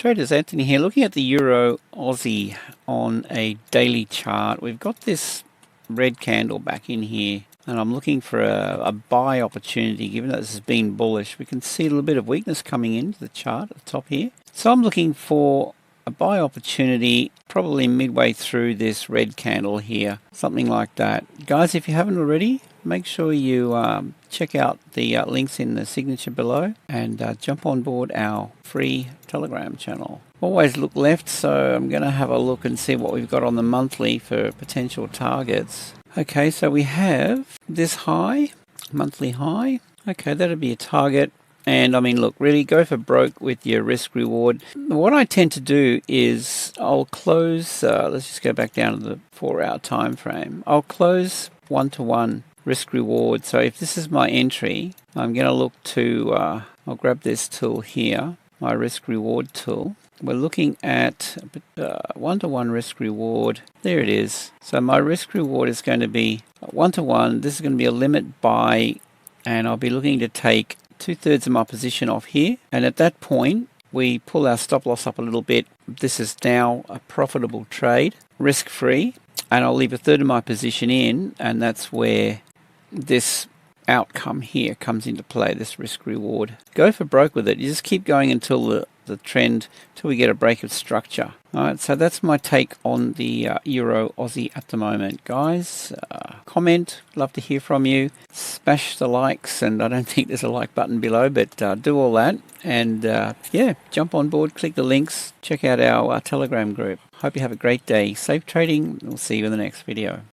Traders, Anthony here. Looking at the Euro Aussie on a daily chart, we've got this red candle back in here, and I'm looking for a buy opportunity. Given that this has been bullish, we can see a little bit of weakness coming into the chart at the top here. So I'm looking for a buy opportunity probably midway through this red candle here, something like that. Guys, if you haven't already, make sure you check out the links in the signature below and jump on board our free Telegram channel. Always look left, so I'm going to have a look and see what we've got on the monthly for potential targets. Okay, so we have this high, monthly high. Okay, that'll be a target. And I mean, look, really go for broke with your risk reward. What I tend to do is I'll close, let's just go back down to the 4-hour time frame. I'll close 1-to-1 risk reward. So if this is my entry, I'm going to look to, I'll grab this tool here, my risk reward tool. We're looking at 1-to-1 risk reward. There it is. So my risk reward is going to be 1-to-1. This is going to be a limit buy, and I'll be looking to take 2/3 of my position off here, and at that point we pull our stop loss up a little bit. This is now a profitable trade, risk free, and I'll leave 1/3 of my position in, and that's where this outcome here comes into play, this risk reward. Go for broke with it. You just keep going until the trend, till we get a break of structure. Alright, so that's my take on the Euro Aussie at the moment. Guys, comment, love to hear from you. Smash the likes, and I don't think there's a like button below, but do all that. And yeah, jump on board, click the links, check out our Telegram group. Hope you have a great day. Safe trading. We'll see you in the next video.